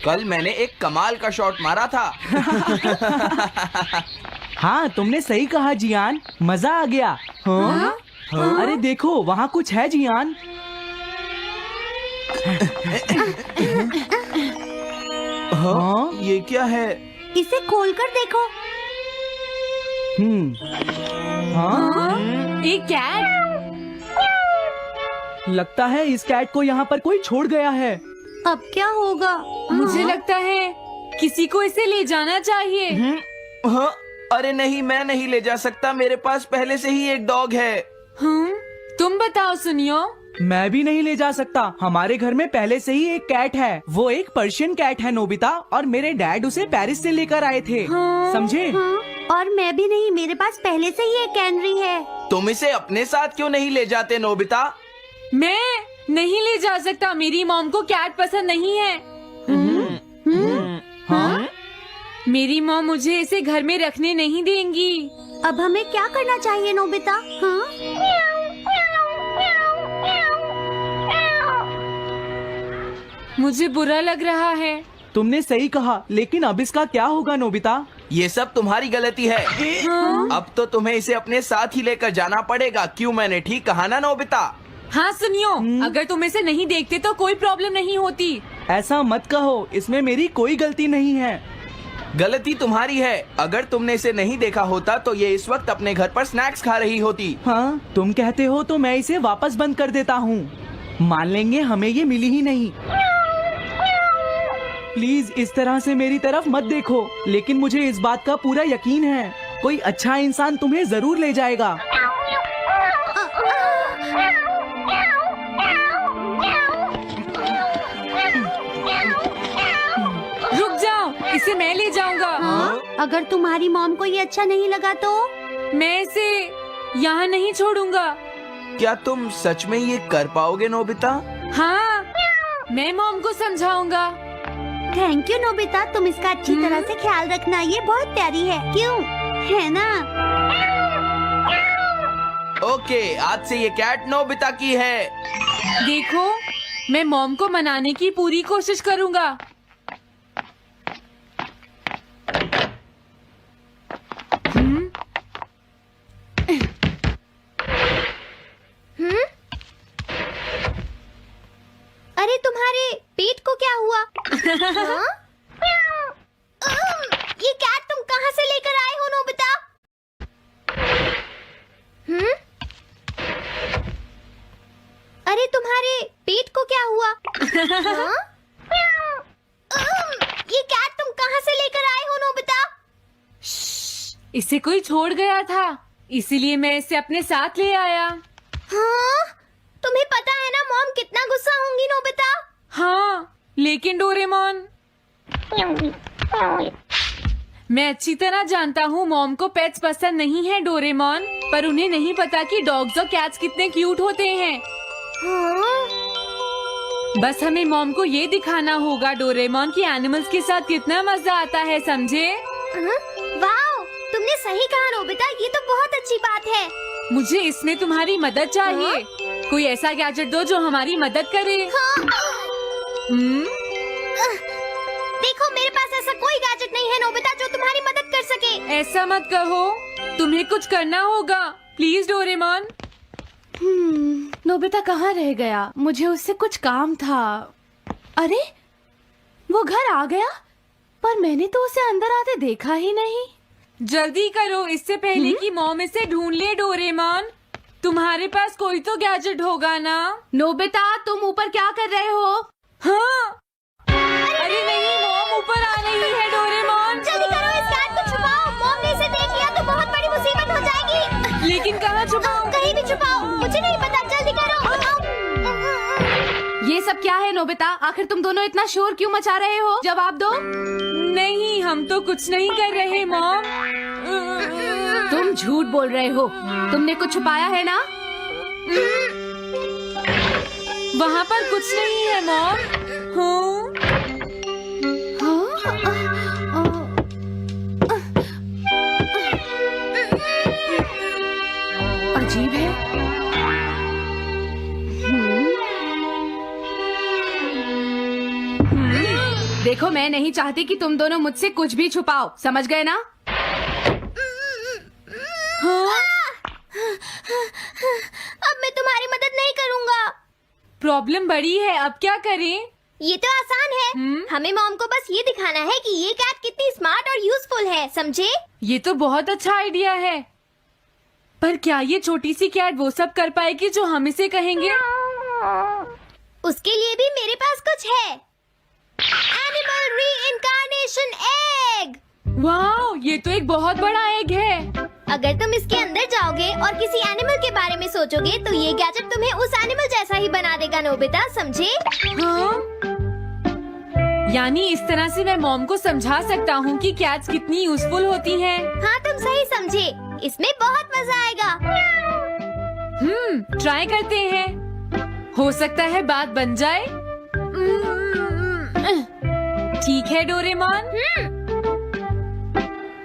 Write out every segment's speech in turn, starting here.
कल मैंने एक कमाल का शॉट मारा था। हाँ, तुमने सही कहा जियान, मजा आ गया। हाँ? अरे देखो, वहाँ कुछ है जियान। हाँ? ये क्या है? इसे खोलकर देखो। हाँ? एक कैट। लगता है इस कैट को यहाँ पर कोई छोड़ गया है। अब क्या होगा? मुझे लगता है किसी को इसे ले जाना चाहिए। हाँ? अरे नहीं, मैं नहीं ले जा सकता, मेरे पास पहले से ही एक डॉग है। तुम बताओ सुनियो। मैं भी नहीं ले जा सकता, हमारे घर में पहले से ही एक कैट है। वो एक पर्शियन कैट है नोबिता, और मेरे डैड उसे पेरिस से लेकर आए थे। समझे? और मैं भी नहीं, मेरे पास पहले से ही एक कैनरी है। तुम इसे अपने साथ क्यों नहीं ले जाते नोबिता? मैं नहीं ले जा सकता, मेरी मॉम को कैट पसंद नहीं है। हाँ? मेरी मॉम मुझे इसे घर में रखने नहीं देंगी। अब हमें क्या करना चाहिए नोबिता? हाँ? मुझे बुरा लग रहा है। तुमने सही कहा, लेकिन अब इसका क्या होगा नोबिता? ये सब तुम्हारी गलती है। अब तो तुम्हें इसे अपने साथ ही लेकर जाना पड़ेगा। क्यों, मैंने ठीक कहा ना नोबिता? हाँ सुनियो, अगर तुम इसे नहीं देखते तो कोई प्रॉब्लम नहीं होती। ऐसा मत कहो, इसमें मेरी कोई गलती नहीं है। गलती तुम्हारी है। अगर तुमने इसे नहीं देखा होता तो ये इस वक्त अपने घर पर स्नैक्स खा रही होती। हाँ, तुम कहते हो तो मैं इसे वापस बंद कर देता हूँ। मान लेंगे हमें ये मिली ही नहीं। प्लीज इस तरह से मेरी तरफ मत देखो, लेकिन मुझे इस बात का पूरा यकीन है, कोई अच्छा इंसान तुम्हें जरूर ले जाएगा। रुक जाओ, इसे मैं ले जाऊंगा। अगर तुम्हारी मॉम को ये अच्छा नहीं लगा तो? मैं इसे यहाँ नहीं छोड़ूंगा। क्या तुम सच में ये कर पाओगे नोबिता? हाँ, मैं मॉम को समझाऊंगा। थैंक यू नोबिता, तुम इसका अच्छी तरह से ख्याल रखना, ये बहुत प्यारी है। क्यों, है ना? ओके, आज से ये कैट नोबिता की है। देखो, मैं मॉम को मनाने की पूरी कोशिश करूंगा। अरे तुम्हारे पेट को क्या हुआ? हाँ? ये कैट तुम कहाँ से लेकर आए हो नोबिता? अरे तुम्हारे पेट को क्या हुआ? हाँ? ये कैट तुम कहाँ से लेकर आए हो नोबिता? इसे कोई छोड़ गया था, इसीलिए मैं इसे अपने साथ ले आया। हाँ? तुम्हें पता है ना मॉम कितना गुस्सा होंगी नोबिता? हाँ, लेकिन डोरेमोन, मैं अच्छी तरह जानता हूँ मॉम को पेट्स पसंद नहीं है डोरेमोन, पर उन्हें नहीं पता कि डॉग्स और कैट्स कितने क्यूट होते हैं। हाँ? बस हमें मॉम को ये दिखाना होगा डोरेमोन कि एनिमल्स के साथ कितना मजा आता है, समझे? वाओ, तुमने सही कहा नोबिता, ये तो बहुत अच्छी बात है। मुझे इसमें तुम्हारी मदद चाहिए। कोई ऐसा गैजेट दो जो हमारी मदद करे। देखो, मेरे पास ऐसा कोई गैजेट नहीं है नोबिता जो तुम्हारी मदद कर सके। ऐसा मत कहो, तुम्हें कुछ करना होगा, प्लीज डोरेमोन। नोबिता कहाँ रह गया? मुझे उससे कुछ काम था। अरे, वो घर आ गया, पर मैंने तो उसे अंदर आते देखा ही नहीं। जल्दी करो, इससे पहले कि मॉम इसे ढूंढ ले डोरेमोन। तुम्हारे पास कोई तो गैजेट होगा ना? नोबिता, तुम ऊपर क्या कर रहे हो? हाँ, अरे नहीं, मॉम ऊपर आ रही है डोरेमोन। जल्दी करो, इस कैट को छुपाओ। मॉम ने इसे देख लिया तो बहुत बड़ी मुसीबत हो जाएगी। लेकिन कहाँ छुपाऊं? कहीं भी छुपाओ, मुझे नहीं पता, जल्दी करो। ये सब क्या है नोबिता? आखिर तुम दोनों इतना शोर क्यों मचा रहे हो? जवाब दो। नहीं, हम तो कुछ नहीं कर रहे मॉम। तुम झूठ बोल रहे हो, तुमने कुछ छुपाया है ना? वहाँ पर कुछ नहीं है मॉम। अजीब है। देखो देखो, मैं नहीं चाहती कि तुम दोनों मुझसे कुछ भी छुपाओ, समझ गए ना? हाँ? अब मैं तुम्हारी मदद नहीं करूँगा। प्रॉब्लम बड़ी है, अब क्या करें? ये तो आसान है। हमें मॉम को बस ये दिखाना है कि ये कैट कितनी स्मार्ट और यूजफुल है, समझे? ये तो बहुत अच्छा आइडिया है, पर क्या ये छोटी सी कैट वो सब कर पाएगी जो हम इसे कहेंगे? उसके लिए भी मेरे पास कुछ है। Animal reincarnation egg. वाह, ये तो एक बहुत बड़ा एग है। अगर तुम इसके अंदर जाओगे और किसी एनिमल के बारे में सोचोगे तो ये गैजेट तुम्हें उस एनिमल जैसा ही बना देगा, नोबिता, समझे? हाँ? यानी इस तरह से मैं मॉम को समझा सकता हूँ कि कैट्स कितनी यूजफुल होती हैं। हाँ, तुम सही समझे। इसमें बहुत मजा आएगा। ट्राई करते हैं, हो सकता है बात बन जाए। ठीक है डोरेमोन।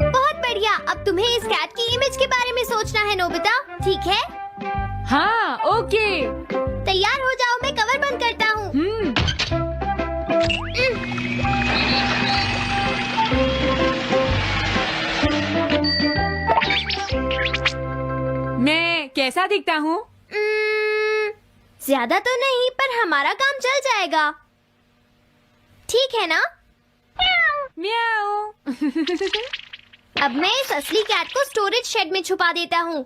बहुत बढ़िया। अब तुम्हें इस कैट की इमेज के बारे में सोचना है, नोबिता, ठीक है? हाँ, ओके। तैयार हो जाओ, मैं कवर बंद करता हूँ। मैं कैसा दिखता हूँ? ज्यादा तो नहीं, पर हमारा काम चल जाएगा, ठीक है ना? म्याऊ। अब मैं इस असली कैट को स्टोरेज शेड में छुपा देता हूँ।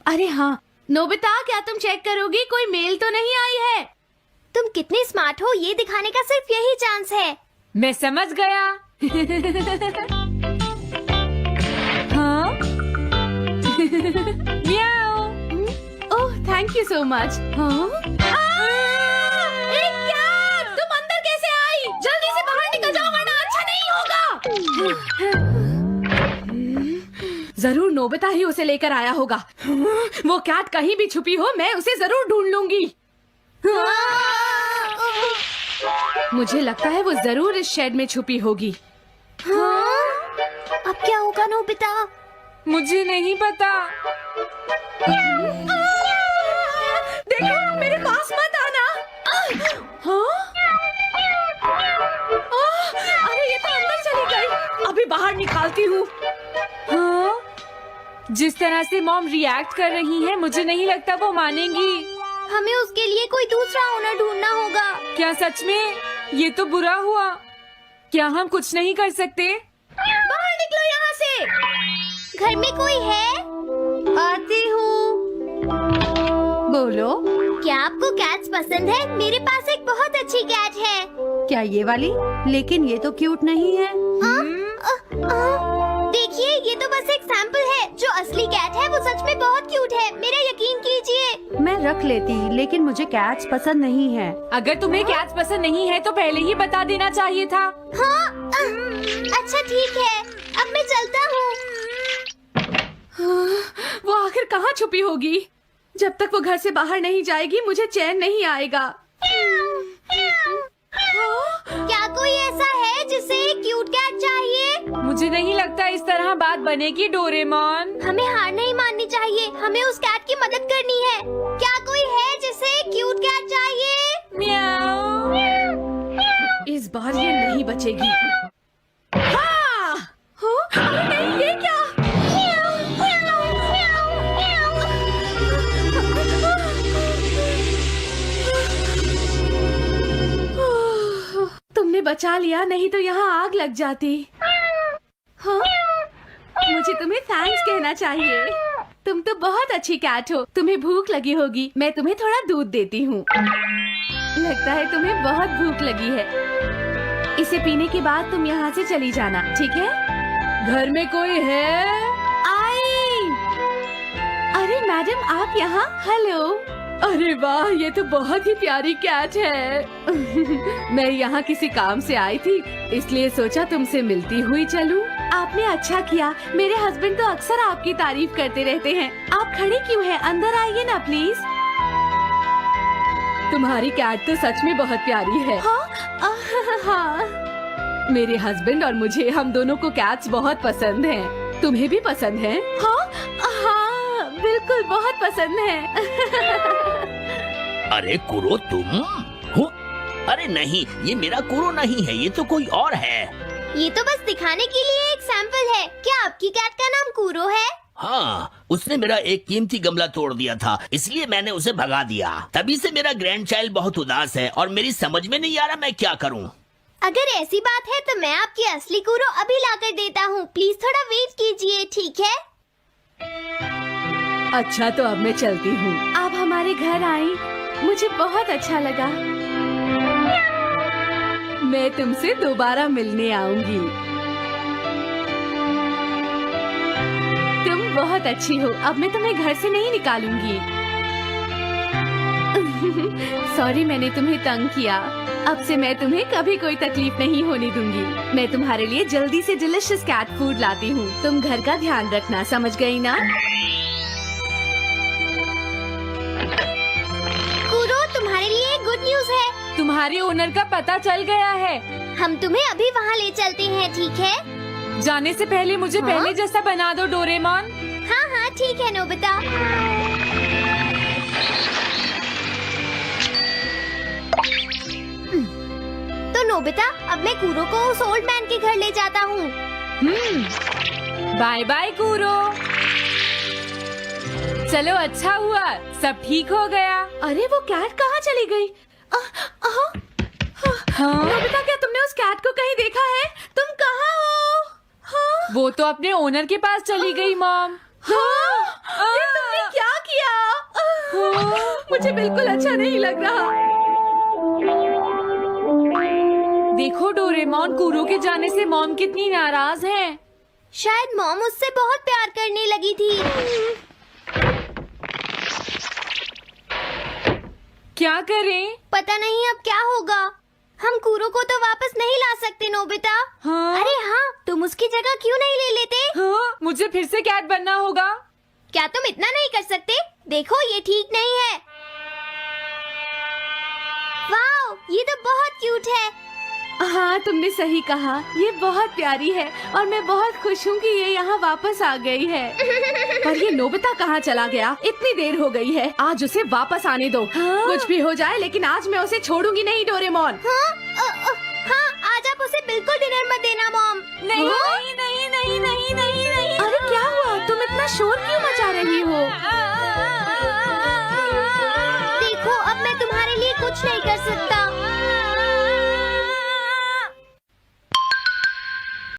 अरे हाँ, नोबिता, क्या तुम चेक करोगी कोई मेल तो नहीं आई है? तुम कितने स्मार्ट हो ये दिखाने का सिर्फ यही चांस है। मैं समझ गया। हाँ? म्याऊ। ओह, थैंक यू सो मच। हाँ? तुम अंदर कैसे आई? जल्दी से बाहर निकल जाओ वरना अच्छा नहीं होगा। जरूर नोबिता ही उसे लेकर आया होगा। वो कैट कहीं भी छुपी हो, मैं उसे जरूर ढूंढ लूंगी। मुझे लगता है वो जरूर इस शेड में छुपी होगी। अब क्या होगा, नोबिता? मुझे नहीं पता। देखो, मेरे पास मत आना। हाँ? अरे ये तो अंदर चली गई। अभी बाहर निकालती हूँ। हाँ? जिस तरह से मॉम रिएक्ट कर रही है, मुझे नहीं लगता वो मानेंगी। हमें उसके लिए कोई दूसरा ओनर ढूंढना होगा। क्या सच में? ये तो बुरा हुआ। क्या हम कुछ नहीं कर सकते? बाहर निकलो यहाँ से। घर में कोई है? आती हूँ। बोलो, क्या आपको कैट्स पसंद है? मेरे पास एक बहुत अच्छी कैट है। क्या ये वाली? लेकिन ये तो क्यूट नहीं है। देखिए, ये तो बस एक सैंपल है। जो असली कैट है वो सच में बहुत क्यूट है, मेरा यकीन कीजिए। मैं रख लेती, लेकिन मुझे कैट्स पसंद नहीं है। अगर तुम्हें कैट्स पसंद नहीं है तो पहले ही बता देना चाहिए था। हाँ, अच्छा ठीक है, अब मैं चलता हूँ। वो आखिर कहाँ छुपी होगी? जब तक वो घर से बाहर नहीं जाएगी मुझे चैन नहीं आएगा। क्या कोई ऐसा है जिसे एक क्यूट कैट चाहिए? मुझे नहीं लगता इस तरह बात बनेगी डोरेमोन। हमें हार नहीं माननी चाहिए, हमें उस कैट की मदद करनी है। क्या कोई है जिसे एक क्यूट कैट चाहिए? म्याऊ। इस बार ये नहीं बचेगी। हाँ! नहीं, ये क्या? तुमने बचा लिया, नहीं तो यहाँ आग लग जाती। हाँ? मुझे तुम्हें थैंक्स कहना चाहिए। तुम तो बहुत अच्छी कैट हो। तुम्हें भूख लगी होगी, मैं तुम्हें थोड़ा दूध देती हूँ। लगता है तुम्हें बहुत भूख लगी है। इसे पीने के बाद तुम यहाँ से चली जाना, ठीक है? घर में कोई है? आई! अरे मैडम, आप यहाँ? हेलो। अरे वाह, ये तो बहुत ही प्यारी कैट है। मैं यहाँ किसी काम से आई थी, इसलिए सोचा तुमसे मिलती हुई चलूं। आपने अच्छा किया। मेरे हस्बैंड तो अक्सर आपकी तारीफ करते रहते हैं। आप खड़े क्यों हैं? अंदर आइए ना प्लीज। तुम्हारी कैट तो सच में बहुत प्यारी है। हाँ। मेरे हस्बैंड और मुझे, हम दोनों को कैट्स बहुत पसंद हैं। तुम्हें भी पसंद है? हाँ, बिल्कुल बहुत पसंद है। अरे कुरो तुम हो? अरे नहीं, ये मेरा कुरो नहीं है, ये तो कोई और है। ये तो बस दिखाने के लिए एक सैंपल है। क्या आपकी कैट का नाम कूरो है? हाँ, उसने मेरा एक कीमती गमला तोड़ दिया था, इसलिए मैंने उसे भगा दिया। तभी से मेरा ग्रैंड चाइल्ड बहुत उदास है और मेरी समझ में नहीं आ रहा मैं क्या करूँ। अगर ऐसी बात है तो मैं आपकी असली कूरो अभी लाकर देता हूँ। प्लीज थोड़ा वेट कीजिए, ठीक है? अच्छा तो अब मैं चलती हूँ। आप हमारे घर आई, मुझे बहुत अच्छा लगा। मैं तुमसे दोबारा मिलने आऊंगी। तुम बहुत अच्छी हो। अब मैं तुम्हें घर से नहीं निकालूंगी। सॉरी मैंने तुम्हें तंग किया। अब से मैं तुम्हें कभी कोई तकलीफ नहीं होने दूंगी। मैं तुम्हारे लिए जल्दी से डिलिशियस कैट फूड लाती हूँ। तुम घर का ध्यान रखना, समझ गई ना? कूरो, तुम्हारे लिए एक गुड न्यूज है। तुम्हारे ओनर का पता चल गया है। हम तुम्हें अभी वहाँ ले चलते हैं, ठीक है? जाने से पहले मुझे हाँ? पहले जैसा बना दो डोरेमोन। हाँ हाँ ठीक है नोबिता। तो नोबिता, अब मैं कूरो को उस ओल्ड मैन के घर ले जाता हूँ। बाय बाय कूरो। चलो अच्छा हुआ, सब ठीक हो गया। अरे वो कैट कहाँ चली गई? हाँ? नोबिता, क्या तुमने उस कैट को कहीं देखा है? तुम कहाँ हो? हाँ? वो तो अपने ओनर के पास चली गई मॉम। हाँ? ये तुमने क्या किया? मुझे बिल्कुल अच्छा नहीं लग रहा। देखो डोरेमोन, कूरो के जाने से मॉम कितनी नाराज हैं। शायद मॉम उससे बहुत प्यार करने लगी थी। क्या करें? पता नहीं अब क्या होगा। हम कूरो को तो वापस नहीं ला सकते नोबिता। हाँ? अरे हाँ, तुम उसकी जगह क्यों नहीं ले लेते? हाँ? मुझे फिर से कैट बनना होगा। क्या तुम इतना नहीं कर सकते? देखो ये ठीक नहीं है। वाओ, ये तो बहुत क्यूट है। हाँ तुमने सही कहा, ये बहुत प्यारी है और मैं बहुत खुश हूँ कि ये यहाँ वापस आ गई है। पर ये नोबिता कहाँ चला गया? इतनी देर हो गई है, आज उसे वापस आने दो। हाँ? कुछ भी हो जाए लेकिन आज मैं उसे छोड़ूंगी नहीं डोरेमोन। हाँ, आज आप उसे बिल्कुल डिनर मत देना मॉम। नहीं हाँ? नहीं नहीं नहीं नहीं नहीं नहीं। अरे क्या हुआ? तुम इतना शोर क्यों मचा रही हो? देखो अब मैं तुम्हारे लिए कुछ नहीं कर सकता।